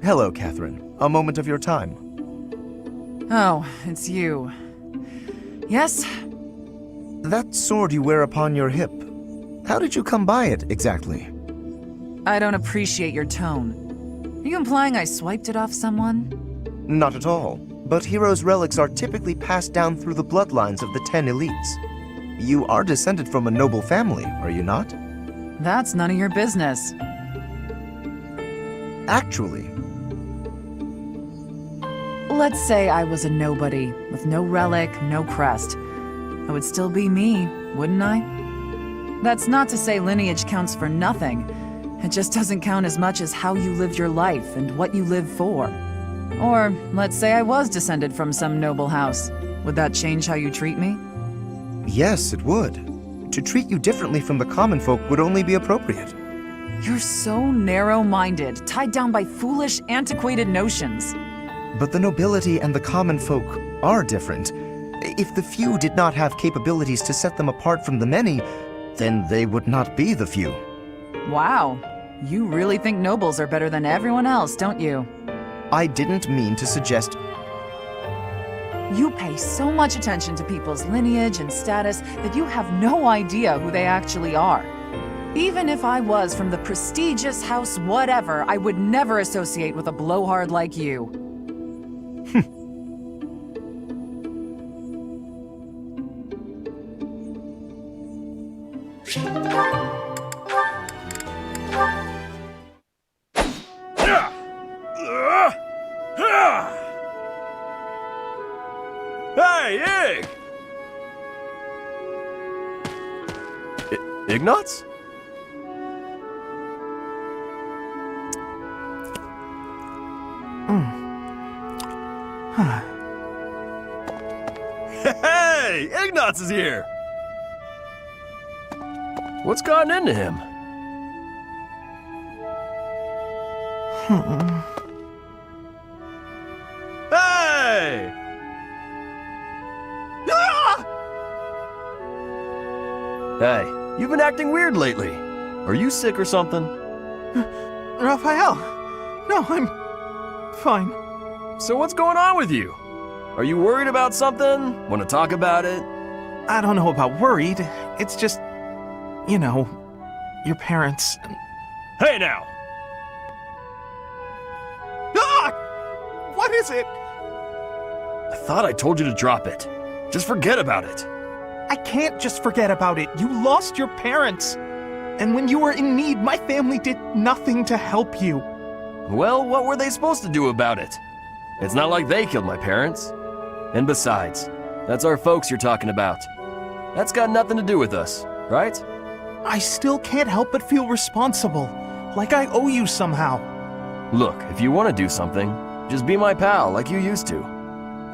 Hello, Catherine. A moment of your time. Oh, it's you. Yes? That sword you wear upon your hip, how did you come by it, exactly? I don't appreciate your tone. Are you implying I swiped it off someone? Not at all. But heroes' relics are typically passed down through the bloodlines of the 10 elites. You are descended from a noble family, are you not? That's none of your business. Actually, Let's say I was a nobody, with no relic, no crest. I would still be me, wouldn't I? That's not to say lineage counts for nothing. It just doesn't count as much as how you lived your life and what you live for. Or, let's say I was descended from some noble house. Would that change how you treat me? yes, it would. To treat you differently from the common folk would only be appropriate. You're so narrow-minded, tied down by foolish, antiquated notions. But the nobility and the common folk are different. If the few did not have capabilities to set them apart from the many, then they would not be the few. Wow. You really think nobles are better than everyone else, don't you? I didn't mean to suggest... You pay so much attention to people's lineage and status that you have no idea who they actually are. Even if I was from the prestigious house whatever, I would never associate with a blowhard like you. Hey, Ig! Ignatz? Hey! Ignatz is here! What's gotten into him? Hey! Ah! Hey, you've been acting weird lately. Are you sick or something? Raphael! No, I'm fine. So what's going on with you? Are you worried about something? Want to talk about it? I don't know about worried. It's just, you know, your parents. Hey now! Ah! What is it? I thought I told you to drop it. Just forget about it. I can't just forget about it. You lost your parents. And when you were in need, my family did nothing to help you. Well, what were they supposed to do about it? It's not like they killed my parents. And besides, that's our folks you're talking about. That's got nothing to do with us, right? I still can't help but feel responsible. Like I owe you somehow. Look, if you want to do something, just be my pal like you used to.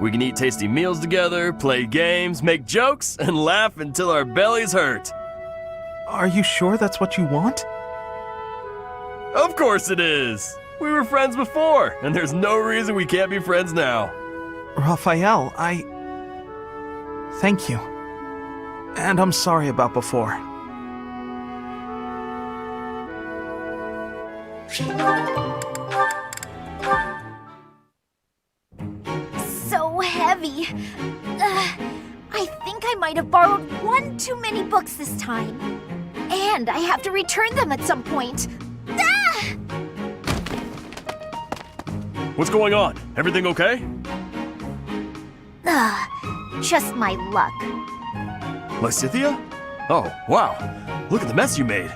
We can eat tasty meals together, play games, make jokes, and laugh until our bellies hurt. Are you sure that's what you want? Of course it is! We were friends before, and there's no reason we can't be friends now. Raphael, Thank you. And I'm sorry about before. So heavy. I think I might have borrowed one too many books this time. And I have to return them at some point. Ah! What's going on? Everything okay? Just my luck. Lysithea? Oh, wow. Look at the mess you made.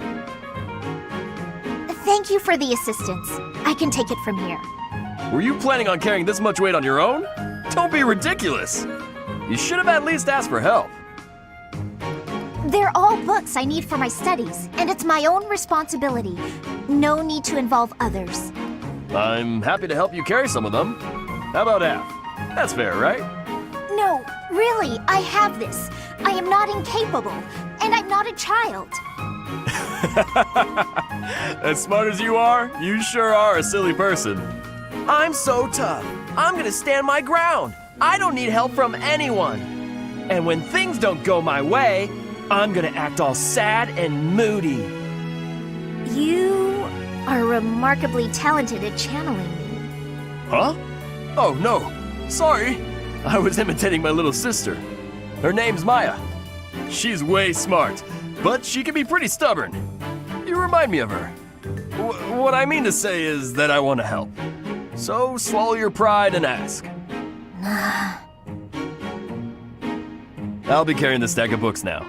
Thank you for the assistance. I can take it from here. Were you planning on carrying this much weight on your own? Don't be ridiculous. You should have at least asked for help. They're all books I need for my studies, and it's my own responsibility. No need to involve others. I'm happy to help you carry some of them. How about half? That's fair, right? No, really, I have this. I am not incapable, and I'm not a child. As smart as you are, you sure are a silly person. I'm so tough. I'm gonna stand my ground. I don't need help from anyone. And when things don't go my way, I'm gonna act all sad and moody. You are remarkably talented at channeling me. Huh? Oh, no. Sorry. I was imitating my little sister. Her name's Maya. She's way smart, but she can be pretty stubborn. You remind me of her. What I mean to say is that I want to help. So swallow your pride and ask. I'll be carrying the stack of books now.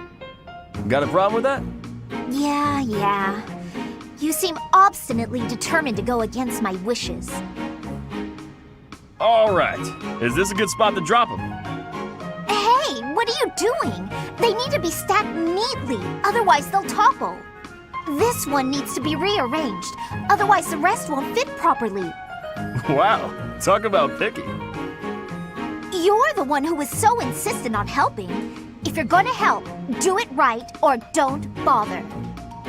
Got a problem with that? Yeah. You seem obstinately determined to go against my wishes. All right. Is this a good spot to drop them? Hey, what are you doing? They need to be stacked neatly, otherwise they'll topple. This one needs to be rearranged, otherwise the rest won't fit properly. Wow. Talk about picky. You're the one who was so insistent on helping. If you're gonna help, do it right or don't bother.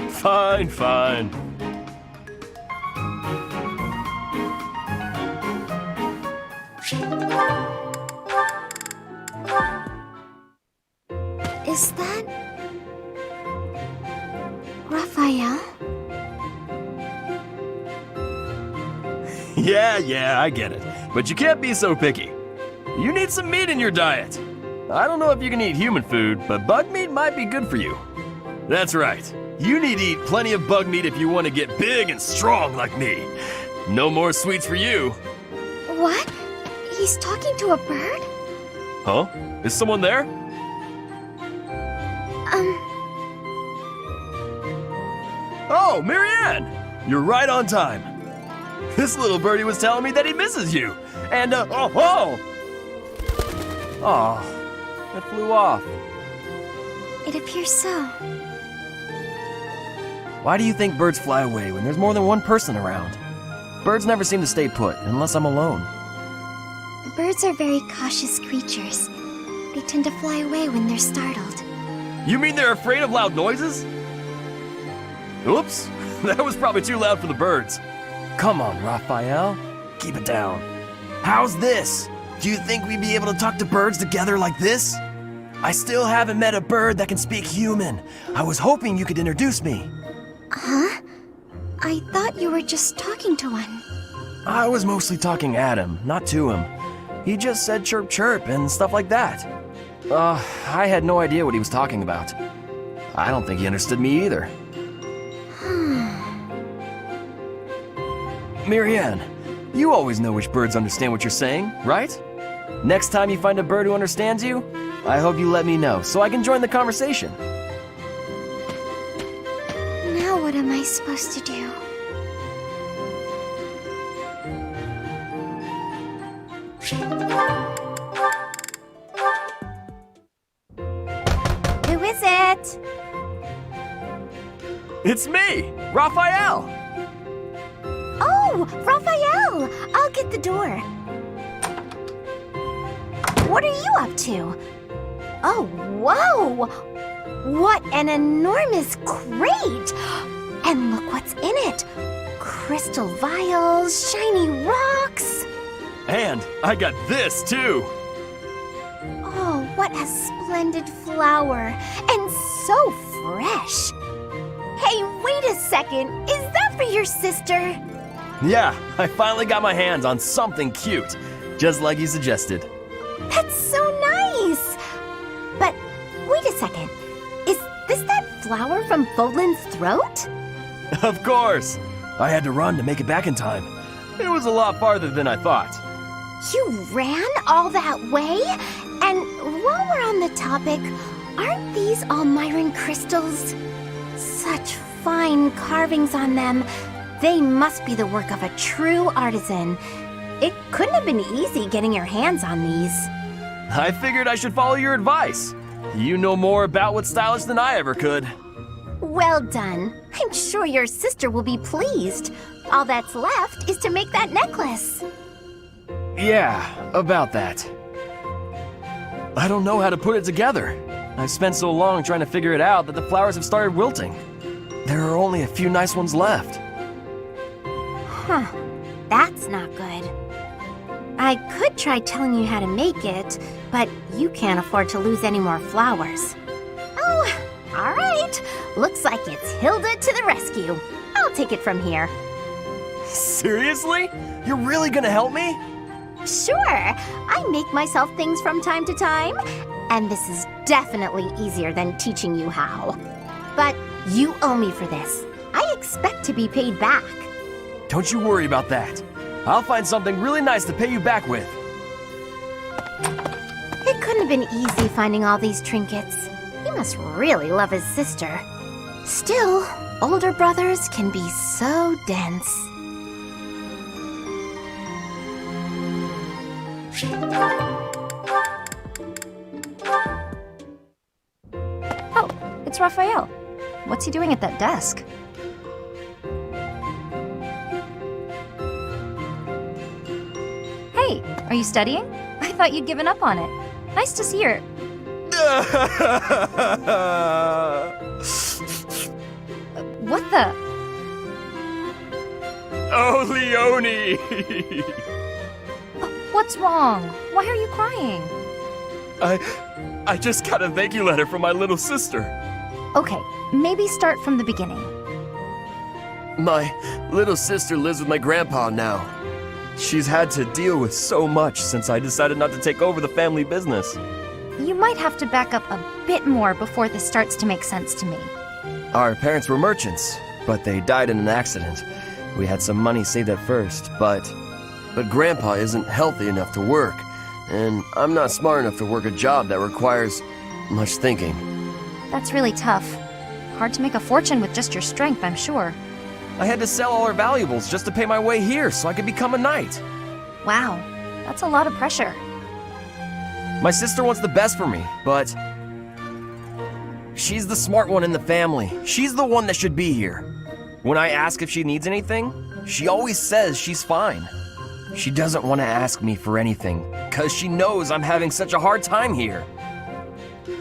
Fine. Is that Raphael? Yeah, I get it. But you can't be so picky. You need some meat in your diet. I don't know if you can eat human food, but bug meat might be good for you. That's right. You need to eat plenty of bug meat if you want to get big and strong like me. No more sweets for you. What? He's talking to a bird? Huh? Is someone there? Oh, Marianne! You're right on time. This little birdie was telling me that he misses you. And, Aw, it flew off. It appears so. Why do you think birds fly away when there's more than one person around? Birds never seem to stay put unless I'm alone. Birds are very cautious creatures. They tend to fly away when they're startled. You mean they're afraid of loud noises? Oops, that was probably too loud for the birds. Come on, Raphael, keep it down. How's this? Do you think we'd be able to talk to birds together like this? I still haven't met a bird that can speak human. I was hoping you could introduce me. Huh? I thought you were just talking to one. I was mostly talking at him, not to him. He just said chirp chirp and stuff like that. I had no idea what he was talking about. I don't think he understood me either. Marianne, you always know which birds understand what you're saying, right? Next time you find a bird who understands you, I hope you let me know so I can join the conversation. Now what am I supposed to do? Who is it? It's me, Raphael! Oh, Raphael! I'll get the door. What are you up to? Oh, whoa! What an enormous crate! And look what's in it! Crystal vials, shiny rocks! And I got this too! Oh, what a splendid flower! And so fresh! Hey, wait a second! Is that for your sister? Yeah, I finally got my hands on something cute, just like you suggested. That's so nice! But wait a second. Is this that flower from Fodlan's throat? Of course! I had to run to make it back in time. It was a lot farther than I thought. You ran all that way? And while we're on the topic, aren't these all Myron crystals? Such fine carvings on them. They must be the work of a true artisan. It couldn't have been easy getting your hands on these. I figured I should follow your advice. You know more about what's stylish than I ever could. Well done. I'm sure your sister will be pleased. All that's left is to make that necklace. Yeah, about that. I don't know how to put it together. I've spent so long trying to figure it out that the flowers have started wilting. There are only a few nice ones left. Huh. That's not good. I could try telling you how to make it, but you can't afford to lose any more flowers. Oh, all right. Looks like it's Hilda to the rescue. I'll take it from here. Seriously? You're really gonna help me? Sure, I make myself things from time to time, and this is definitely easier than teaching you how. But you owe me for this. I expect to be paid back. Don't you worry about that. I'll find something really nice to pay you back with. It couldn't have been easy finding all these trinkets. He must really love his sister. Still, older brothers can be so dense. Oh, it's Raphael. What's he doing at that desk? Hey, are you studying? I thought you'd given up on it. Nice to see her. What the? Oh, Leonie! What's wrong? Why are you crying? I just got a thank you letter from my little sister. Okay, maybe start from the beginning. My little sister lives with my grandpa now. She's had to deal with so much since I decided not to take over the family business. You might have to back up a bit more before this starts to make sense to me. Our parents were merchants, but they died in an accident. We had some money saved at first, but Grandpa isn't healthy enough to work, and I'm not smart enough to work a job that requires much thinking. That's really tough. Hard to make a fortune with just your strength, I'm sure. I had to sell all our valuables just to pay my way here so I could become a knight. Wow, that's a lot of pressure. My sister wants the best for me, but she's the smart one in the family. She's the one that should be here. When I ask if she needs anything, she always says she's fine. She doesn't want to ask me for anything, because she knows I'm having such a hard time here.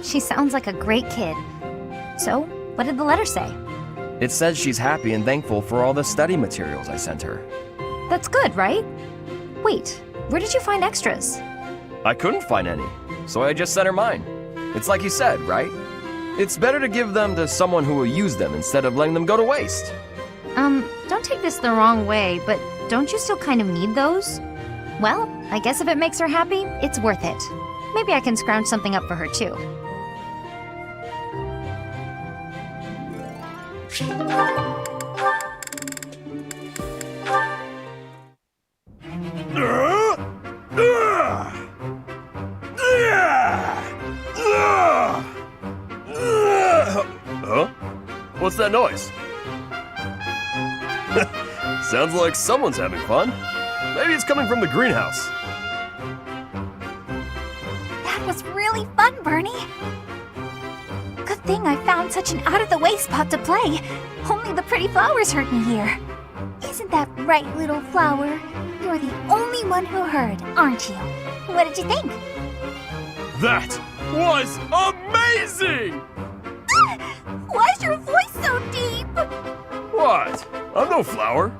She sounds like a great kid. So, what did the letter say? It says she's happy and thankful for all the study materials I sent her. That's good, right? Wait, where did you find extras? I couldn't find any, so I just sent her mine. It's like you said, right? It's better to give them to someone who will use them instead of letting them go to waste. Don't take this the wrong way, but don't you still kind of need those? Well, I guess if it makes her happy, it's worth it. Maybe I can scrounge something up for her too. Huh? What's that noise? Sounds like someone's having fun. Maybe it's coming from the greenhouse. That was really fun, Bernie. Good thing I found such an out-of-the-way spot to play. Only the pretty flowers heard me here. Isn't that right, little flower? You're the only one who heard, aren't you? What did you think? That was amazing! Why's your voice so deep? What? I'm no flower.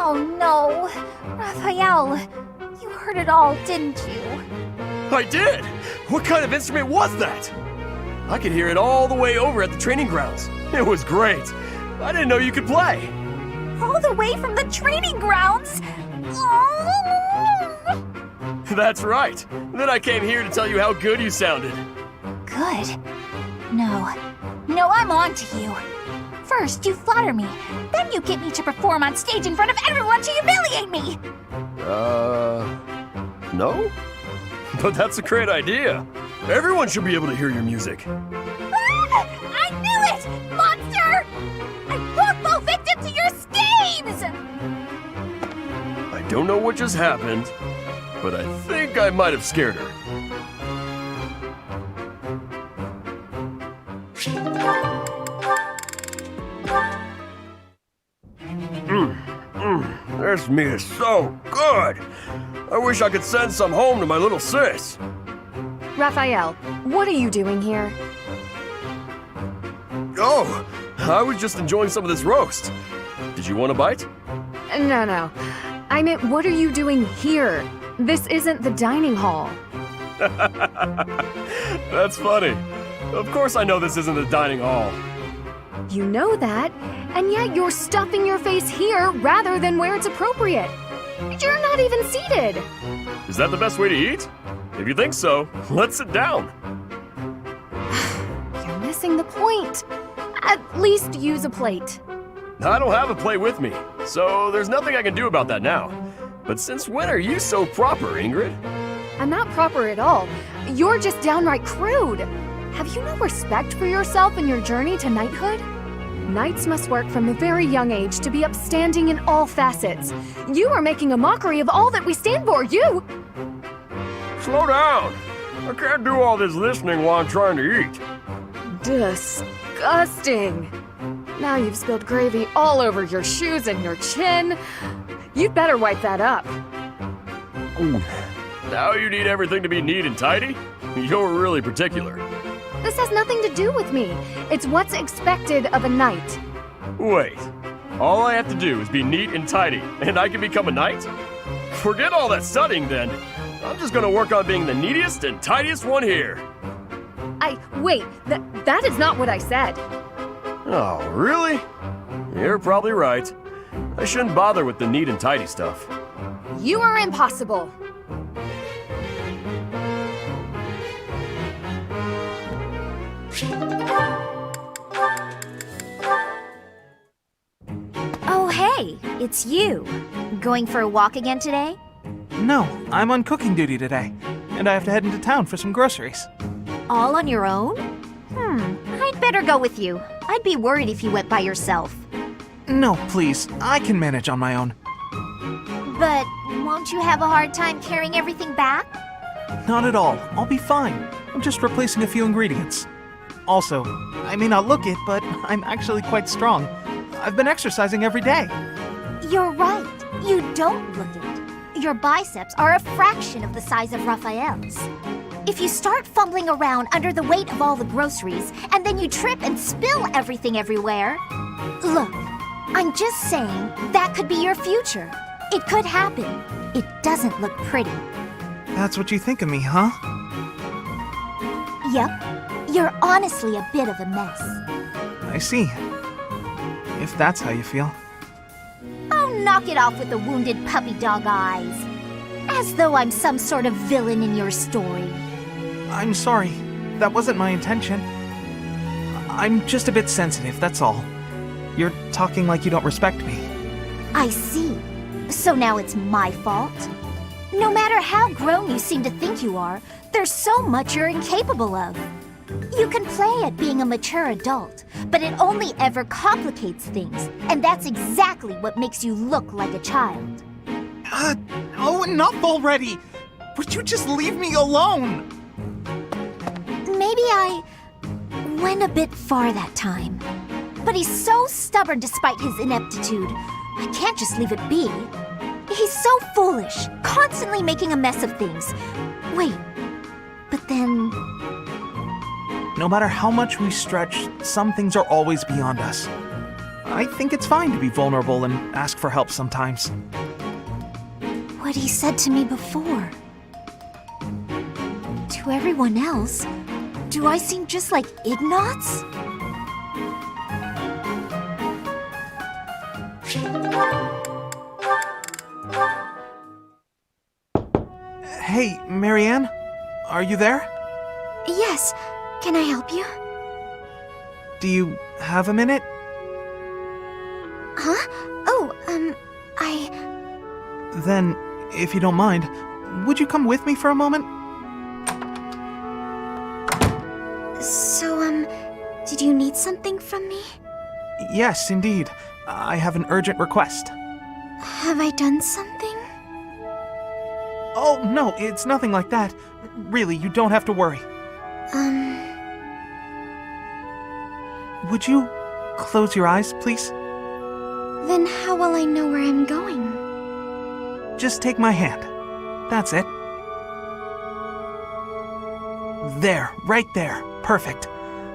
Oh no. Raphael, you heard it all, didn't you? I did! What kind of instrument was that? I could hear it all the way over at the training grounds. It was great. I didn't know you could play. All the way from the training grounds? Oh. That's right. Then I came here to tell you how good you sounded. Good. No, I'm on to you. First, you flatter me. Then you get me to perform on stage in front of everyone to humiliate me. No? But that's a great idea. Everyone should be able to hear your music. I knew it! Monster! I won't fall victim to your schemes! I don't know what just happened, but I think I might have scared her. This meat is so good. I wish I could send some home to my little sis. Raphael, what are you doing here? Oh, I was just enjoying some of this roast. Did you want a bite? No. I meant, what are you doing here? This isn't the dining hall. That's funny. Of course I know this isn't the dining hall. You know that. and yet you're stuffing your face here rather than where it's appropriate. You're not even seated. Is that the best way to eat? If you think so, let's sit down. You're missing the point. At least use a plate. I don't have a plate with me, so there's nothing I can do about that now. But since when are you so proper, Ingrid? I'm not proper at all. You're just downright crude. Have you no respect for yourself and your journey to knighthood? Knights must work from a very young age to be upstanding in all facets. You are making a mockery of all that we stand for. You! Slow down. I can't do all this listening while I'm trying to eat. Disgusting. Now you've spilled gravy all over your shoes and your chin. You'd better wipe that up. Now you need everything to be neat and tidy? You're really particular. This has nothing to do with me. It's what's expected of a knight. Wait. All I have to do is be neat and tidy, and I can become a knight? Forget all that studying then. I'm just gonna work on being the neatest and tidiest one here. Wait, that is not what I said. Oh, really? You're probably right. I shouldn't bother with the neat and tidy stuff. You are impossible. Oh, hey, it's you. Going for a walk again today? No, I'm on cooking duty today, and I have to head into town for some groceries. All on your own? I'd better go with you. I'd be worried if you went by yourself. No, please, I can manage on my own. But won't you have a hard time carrying everything back? Not at all, I'll be fine. I'm just replacing a few ingredients. Also, I may not look it, but I'm actually quite strong. I've been exercising every day. You're right. You don't look it. Your biceps are a fraction of the size of Raphael's. If you start fumbling around under the weight of all the groceries, and then you trip and spill everything everywhere... Look, I'm just saying that could be your future. It could happen. It doesn't look pretty. That's what you think of me, huh? Yep. You're honestly a bit of a mess. I see. If that's how you feel. Oh, knock it off with the wounded puppy dog eyes. As though I'm some sort of villain in your story. I'm sorry. That wasn't my intention. I'm just a bit sensitive, that's all. You're talking like you don't respect me. I see. So now it's my fault? No matter how grown you seem to think you are, there's so much you're incapable of. You can play at being a mature adult, but it only ever complicates things, and that's exactly what makes you look like a child. Oh, enough already! Would you just leave me alone? Maybe I went a bit far that time. But he's so stubborn despite his ineptitude. I can't just leave it be. He's so foolish, constantly making a mess of things. Wait, but then... No matter how much we stretch, some things are always beyond us. I think it's fine to be vulnerable and ask for help sometimes. What he said to me before. To everyone else, do I seem just like Ignatz? Hey, Marianne? Are you there? Yes, can I help you? Do you have a minute? Huh? Oh, Then, if you don't mind, would you come with me for a moment? So, did you need something from me? Yes, indeed. I have an urgent request. Have I done something? Oh, no, it's nothing like that. Really, you don't have to worry. Would you close your eyes, please? Then how will I know where I'm going? Just take my hand. That's it. There, right there. Perfect.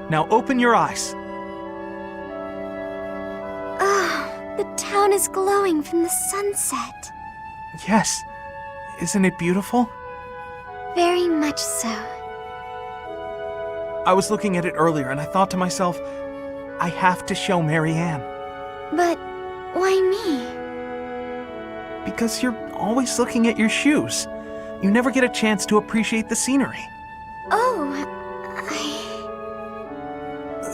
Now open your eyes. Ah, the town is glowing from the sunset. Yes. Isn't it beautiful? Very much so. I was looking at it earlier and I thought to myself, I have to show Marianne. But why me? Because you're always looking at your shoes. You never get a chance to appreciate the scenery. Oh,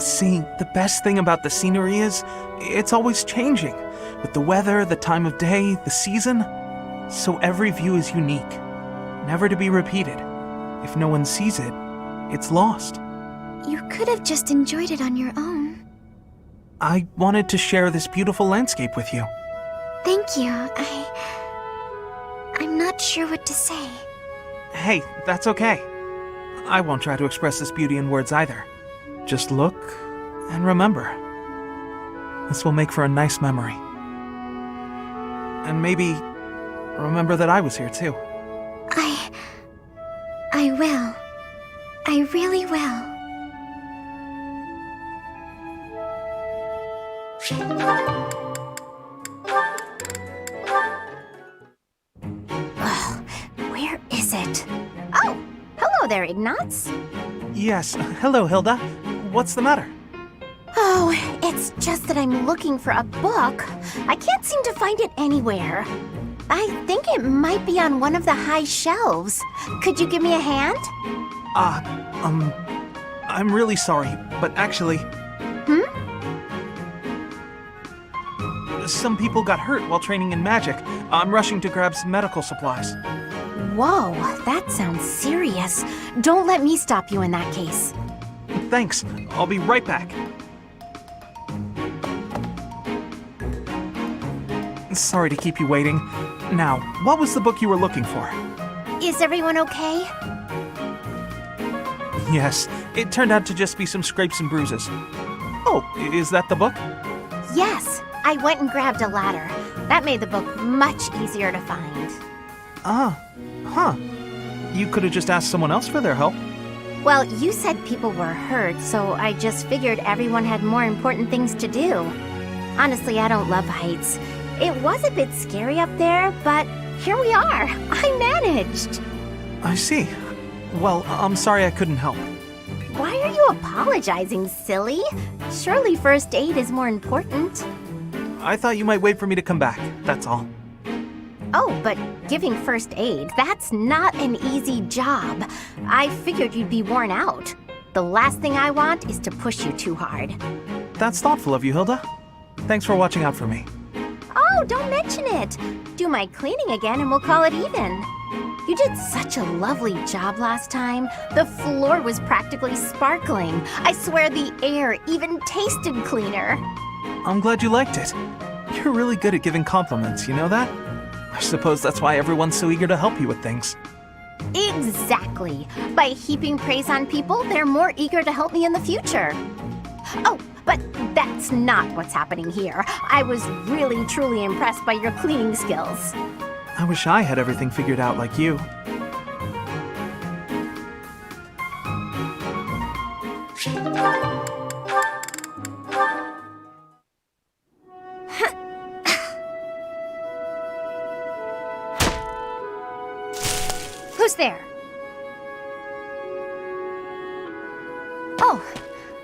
See, the best thing about the scenery is it's always changing, with the weather, the time of day, the season. So every view is unique, never to be repeated. If no one sees it, it's lost. You could have just enjoyed it on your own. I wanted to share this beautiful landscape with you. Thank you. I'm not sure what to say. Hey, that's okay. I won't try to express this beauty in words either. Just look and remember. This will make for a nice memory. And maybe remember that I was here too. I will. I really will. Ugh, where is it? Oh, hello there, Ignatz. Yes, hello, Hilda. What's the matter? Oh, it's just that I'm looking for a book. I can't seem to find it anywhere. I think it might be on one of the high shelves. Could you give me a hand? I'm really sorry, but actually... Some people got hurt while training in magic. I'm rushing to grab some medical supplies. Whoa, that sounds serious. Don't let me stop you in that case. Thanks. I'll be right back. Sorry to keep you waiting. Now, what was the book you were looking for? Is everyone okay? Yes, it turned out to just be some scrapes and bruises. Oh, is that the book? Yes, I went and grabbed a ladder. That made the book much easier to find. You could have just asked someone else for their help. Well, you said people were hurt, so I just figured everyone had more important things to do. Honestly, I don't love heights. It was a bit scary up there, but here we are. I managed. I see. Well, I'm sorry I couldn't help. Why are you apologizing, silly? Surely first aid is more important. I thought you might wait for me to come back, that's all. Oh, but giving first aid, that's not an easy job. I figured you'd be worn out. The last thing I want is to push you too hard. That's thoughtful of you, Hilda. Thanks for watching out for me. Oh, don't mention it. Do my cleaning again and we'll call it even. You did such a lovely job last time. The floor was practically sparkling. I swear the air even tasted cleaner. I'm glad you liked it. You're really good at giving compliments, you know that? I suppose that's why everyone's so eager to help you with things. Exactly. By heaping praise on people, they're more eager to help me in the future. Oh, but that's not what's happening here. I was really, truly impressed by your cleaning skills. I wish I had everything figured out like you. Who's there? Oh,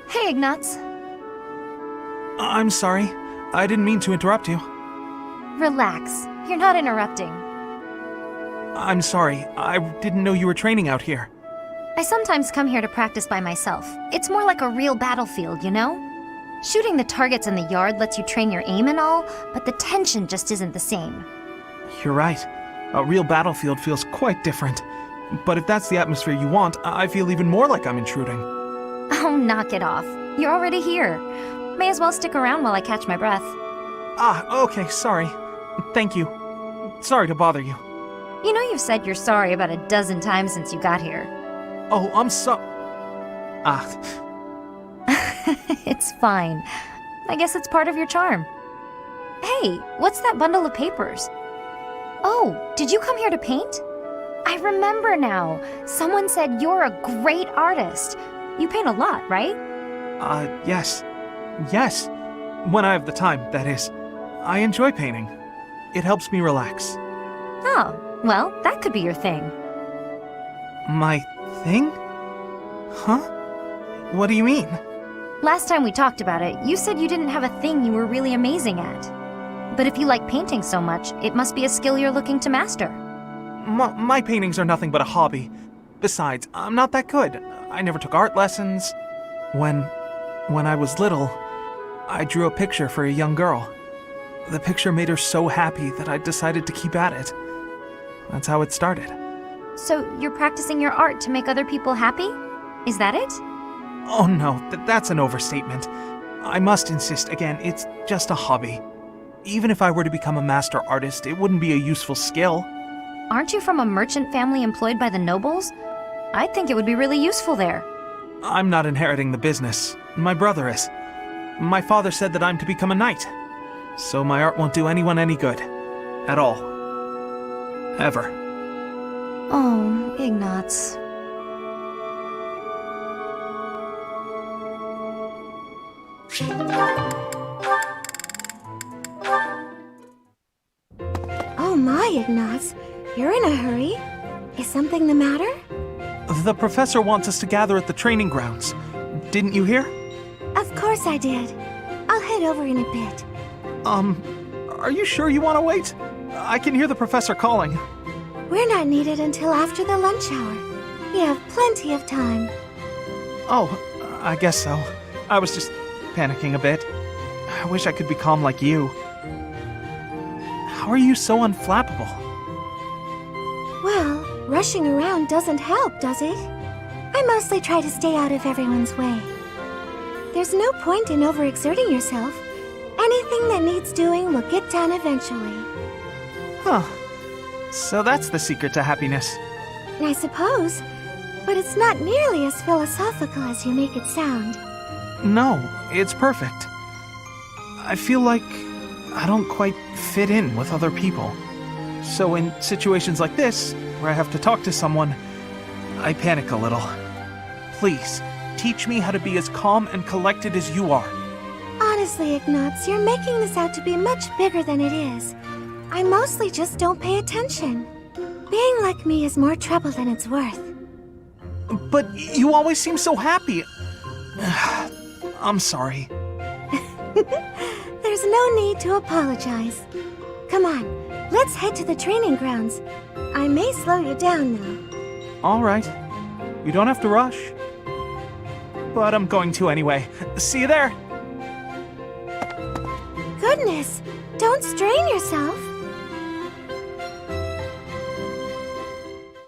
hey, Ignatz. I'm sorry. I didn't mean to interrupt you. Relax. You're not interrupting. I'm sorry. I didn't know you were training out here. I sometimes come here to practice by myself. It's more like a real battlefield, you know? Shooting the targets in the yard lets you train your aim and all, but the tension just isn't the same. You're right. A real battlefield feels quite different. But if that's the atmosphere you want, I feel even more like I'm intruding. Oh, knock it off. You're already here. May as well stick around while I catch my breath. Okay, sorry. Thank you. Sorry to bother you. You know you've said you're sorry about a dozen times since you got here. Oh, I'm so... It's fine. I guess it's part of your charm. Hey, what's that bundle of papers? Oh, did you come here to paint? I remember now. Someone said you're a great artist. You paint a lot, right? Yes. Yes. When I have the time, that is. I enjoy painting. It helps me relax. Oh, well, that could be your thing. My thing? Huh? What do you mean? Last time we talked about it, you said you didn't have a thing you were really amazing at. But if you like painting so much, it must be a skill you're looking to master. My paintings are nothing but a hobby. Besides, I'm not that good. I never took art lessons. When I was little, I drew a picture for a young girl. The picture made her so happy that I decided to keep at it. That's how it started. So you're practicing your art to make other people happy? Is that it? Oh no, that's an overstatement. I must insist again, it's just a hobby. Even if I were to become a master artist, it wouldn't be a useful skill. Aren't you from a merchant family employed by the nobles? I think it would be really useful there. I'm not inheriting the business. My brother is. My father said that I'm to become a knight. So my art won't do anyone any good. At all. Ever. Oh, Ignatz. Oh my, Ignatz. You're in a hurry. Is something the matter? The professor wants us to gather at the training grounds. Didn't you hear? Of course I did. I'll head over in a bit. Are you sure you want to wait? I can hear the professor calling. We're not needed until after the lunch hour. We have plenty of time. Oh, I guess so. I was just panicking a bit. I wish I could be calm like you. How are you so unflappable? Well, rushing around doesn't help, does it? I mostly try to stay out of everyone's way. There's no point in overexerting yourself. Anything that needs doing will get done eventually. Huh. So that's the secret to happiness. I suppose, but it's not nearly as philosophical as you make it sound. No, it's perfect. I feel like I don't quite fit in with other people. So in situations like this, where I have to talk to someone, I panic a little. Please, teach me how to be as calm and collected as you are. Honestly, Ignatz, you're making this out to be much bigger than it is. I mostly just don't pay attention. Being like me is more trouble than it's worth. But you always seem so happy. I'm sorry. There's no need to apologize. Come on, let's head to the training grounds. I may slow you down now. All right. You don't have to rush. But I'm going to anyway. See you there. Goodness, don't strain yourself.